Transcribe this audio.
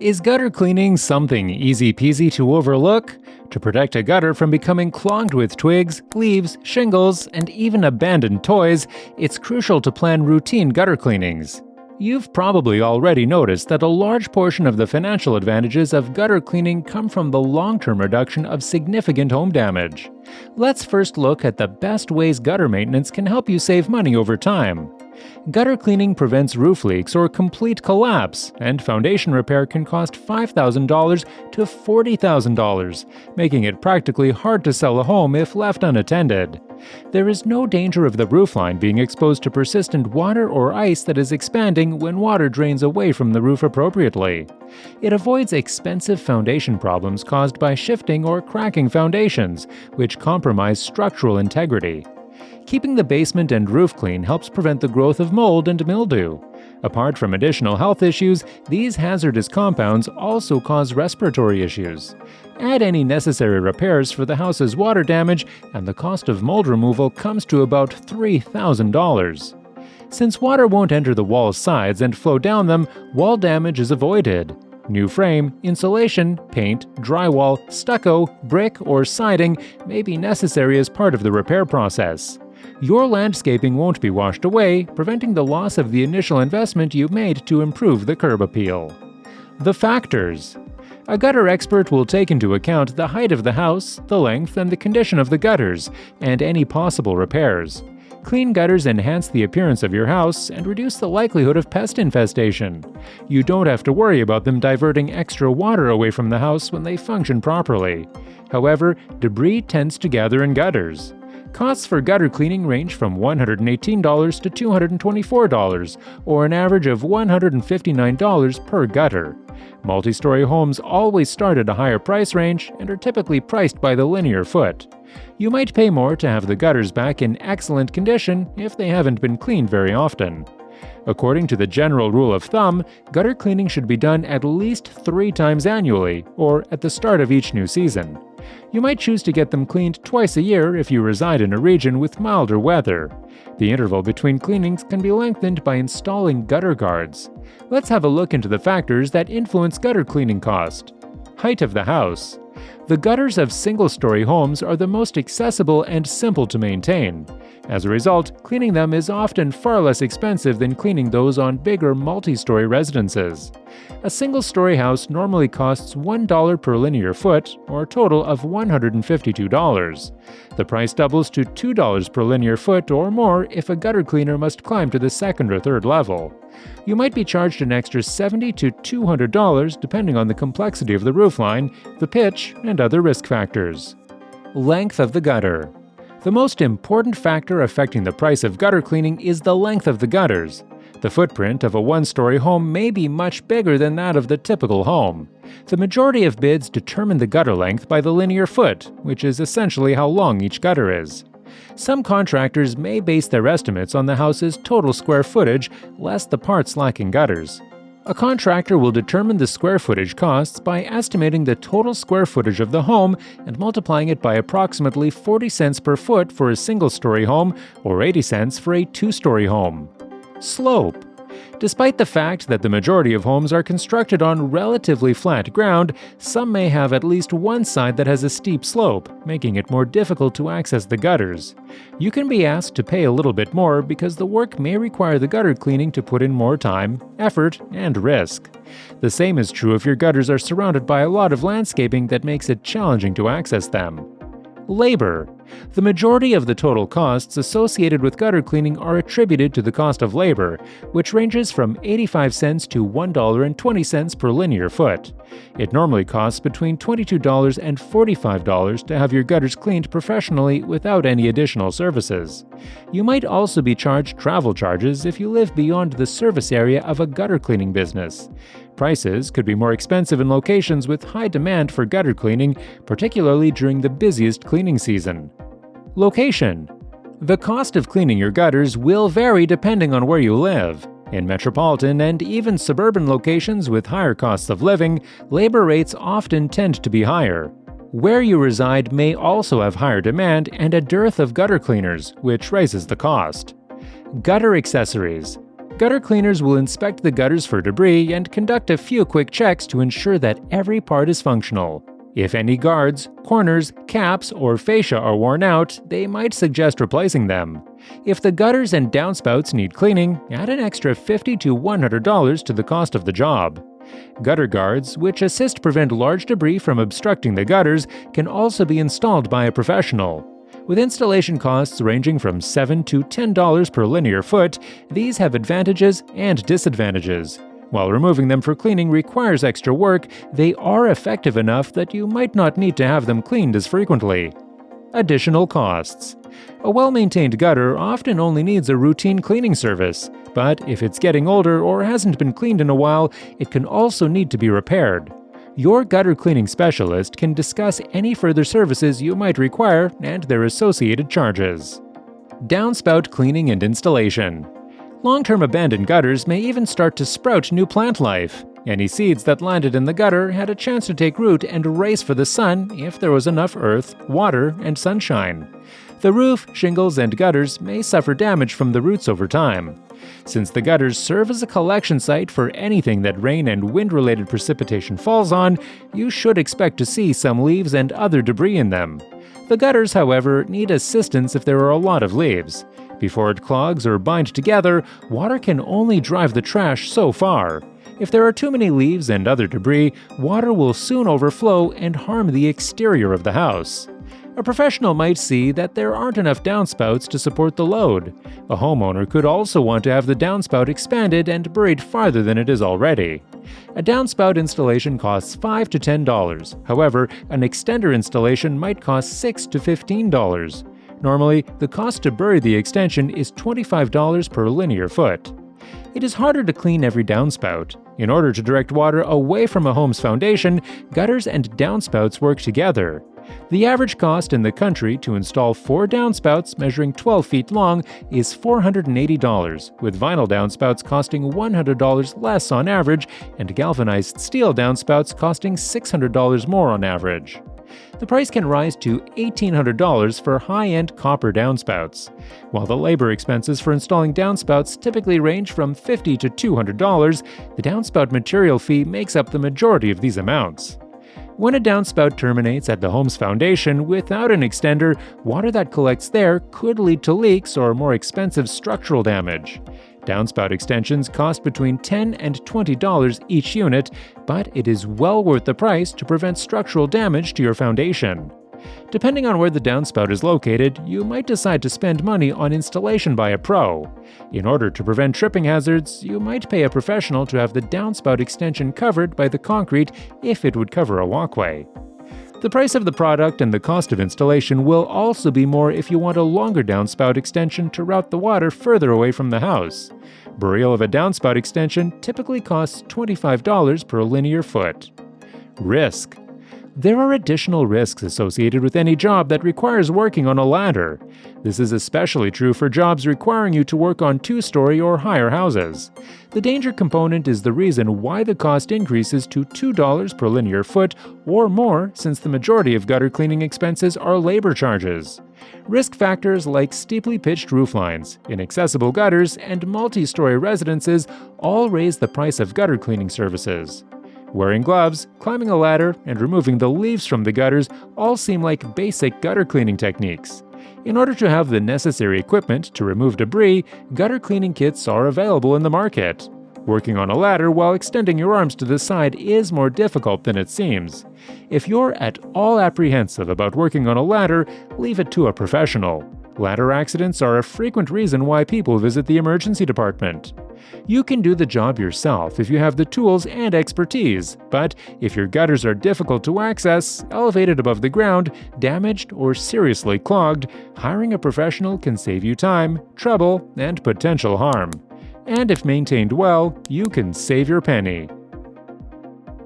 Is gutter cleaning something easy-peasy to overlook? To protect a gutter from becoming clogged with twigs, leaves, shingles, and even abandoned toys, it's crucial to plan routine gutter cleanings. You've probably already noticed that a large portion of the financial advantages of gutter cleaning come from the long-term reduction of significant home damage. Let's first look at the best ways gutter maintenance can help you save money over time. Gutter cleaning prevents roof leaks or complete collapse, and foundation repair can cost $5,000 to $40,000, making it practically hard to sell a home if left unattended. There is no danger of the roofline being exposed to persistent water or ice that is expanding when water drains away from the roof appropriately. It avoids expensive foundation problems caused by shifting or cracking foundations, which compromise structural integrity. Keeping the basement and roof clean helps prevent the growth of mold and mildew. Apart from additional health issues, these hazardous compounds also cause respiratory issues. Add any necessary repairs for the house's water damage, and the cost of mold removal comes to about $3,000. Since water won't enter the wall's sides and flow down them, wall damage is avoided. New frame, insulation, paint, drywall, stucco, brick, or siding may be necessary as part of the repair process. Your landscaping won't be washed away, preventing the loss of the initial investment you made to improve the curb appeal. The factors. A gutter expert will take into account the height of the house, the length and the condition of the gutters, and any possible repairs. Clean gutters enhance the appearance of your house and reduce the likelihood of pest infestation. You don't have to worry about them diverting extra water away from the house when they function properly. However, debris tends to gather in gutters. Costs for gutter cleaning range from $118 to $224, or an average of $159 per gutter. Multi-story homes always start at a higher price range and are typically priced by the linear foot. You might pay more to have the gutters back in excellent condition if they haven't been cleaned very often. According to the general rule of thumb, gutter cleaning should be done at least 3 times annually, or at the start of each new season. You might choose to get them cleaned twice a year if you reside in a region with milder weather. The interval between cleanings can be lengthened by installing gutter guards. Let's have a look into the factors that influence gutter cleaning cost. Height of the house. The gutters of single-story homes are the most accessible and simple to maintain. As a result, cleaning them is often far less expensive than cleaning those on bigger multi-story residences. A single-story house normally costs $1 per linear foot, or a total of $152. The price doubles to $2 per linear foot or more if a gutter cleaner must climb to the second or third level. You might be charged an extra $70 to $200 depending on the complexity of the roofline, the pitch, and other risk factors. Length of the gutter. The most important factor affecting the price of gutter cleaning is the length of the gutters. The footprint of a one-story home may be much bigger than that of the typical home. The majority of bids determine the gutter length by the linear foot, which is essentially how long each gutter is. Some contractors may base their estimates on the house's total square footage, less the parts lacking gutters. A contractor will determine the square footage costs by estimating the total square footage of the home and multiplying it by approximately 40 cents per foot for a single-story home or 80 cents for a two-story home. Slope. Despite the fact that the majority of homes are constructed on relatively flat ground, some may have at least one side that has a steep slope, making it more difficult to access the gutters. You can be asked to pay a little bit more because the work may require the gutter cleaning to put in more time, effort, and risk. The same is true if your gutters are surrounded by a lot of landscaping that makes it challenging to access them. Labor. The majority of the total costs associated with gutter cleaning are attributed to the cost of labor, which ranges from 85 cents to $1.20 per linear foot. It normally costs between $22 and $45 to have your gutters cleaned professionally without any additional services. You might also be charged travel charges if you live beyond the service area of a gutter cleaning business. Prices could be more expensive in locations with high demand for gutter cleaning, particularly during the busiest cleaning season. Location. The cost of cleaning your gutters will vary depending on where you live. In metropolitan and even suburban locations with higher costs of living, labor rates often tend to be higher. Where you reside may also have higher demand and a dearth of gutter cleaners, which raises the cost. Gutter accessories. Gutter cleaners will inspect the gutters for debris and conduct a few quick checks to ensure that every part is functional. If any guards, corners, caps, or fascia are worn out, they might suggest replacing them. If the gutters and downspouts need cleaning, add an extra $50 to $100 to the cost of the job. Gutter guards, which assist prevent large debris from obstructing the gutters, can also be installed by a professional. With installation costs ranging from $7 to $10 per linear foot, these have advantages and disadvantages. While removing them for cleaning requires extra work, they are effective enough that you might not need to have them cleaned as frequently. Additional costs. A well-maintained gutter often only needs a routine cleaning service, but if it's getting older or hasn't been cleaned in a while, it can also need to be repaired. Your gutter cleaning specialist can discuss any further services you might require and their associated charges. Downspout cleaning and installation. Long-term abandoned gutters may even start to sprout new plant life. Any seeds that landed in the gutter had a chance to take root and race for the sun if there was enough earth, water, and sunshine. The roof, shingles, and gutters may suffer damage from the roots over time. Since the gutters serve as a collection site for anything that rain and wind-related precipitation falls on, you should expect to see some leaves and other debris in them. The gutters, however, need assistance if there are a lot of leaves. Before it clogs or binds together, water can only drive the trash so far. If there are too many leaves and other debris, water will soon overflow and harm the exterior of the house. A professional might see that there aren't enough downspouts to support the load. A homeowner could also want to have the downspout expanded and buried farther than it is already. A downspout installation costs $5 to $10. However, an extender installation might cost $6 to $15. Normally, the cost to bury the extension is $25 per linear foot. It is harder to clean every downspout. In order to direct water away from a home's foundation, gutters and downspouts work together. The average cost in the country to install 4 downspouts measuring 12 feet long is $480, with vinyl downspouts costing $100 less on average and galvanized steel downspouts costing $600 more on average. The price can rise to $1,800 for high-end copper downspouts. While the labor expenses for installing downspouts typically range from $50 to $200, the downspout material fee makes up the majority of these amounts. When a downspout terminates at the home's foundation without an extender, water that collects there could lead to leaks or more expensive structural damage. Downspout extensions cost between $10 and $20 each unit, but it is well worth the price to prevent structural damage to your foundation. Depending on where the downspout is located, you might decide to spend money on installation by a pro. In order to prevent tripping hazards, you might pay a professional to have the downspout extension covered by the concrete if it would cover a walkway. The price of the product and the cost of installation will also be more if you want a longer downspout extension to route the water further away from the house. Burial of a downspout extension typically costs $25 per linear foot. Risk. There are additional risks associated with any job that requires working on a ladder. This is especially true for jobs requiring you to work on 2-story or higher houses. The danger component is the reason why the cost increases to $2 per linear foot or more, since the majority of gutter cleaning expenses are labor charges. Risk factors like steeply pitched rooflines, inaccessible gutters, and multi-story residences all raise the price of gutter cleaning services. Wearing gloves, climbing a ladder, and removing the leaves from the gutters all seem like basic gutter cleaning techniques. In order to have the necessary equipment to remove debris, gutter cleaning kits are available in the market. Working on a ladder while extending your arms to the side is more difficult than it seems. If you're at all apprehensive about working on a ladder, leave it to a professional. Ladder accidents are a frequent reason why people visit the emergency department. You can do the job yourself if you have the tools and expertise, but if your gutters are difficult to access, elevated above the ground, damaged, or seriously clogged, hiring a professional can save you time, trouble, and potential harm. And if maintained well, you can save your penny.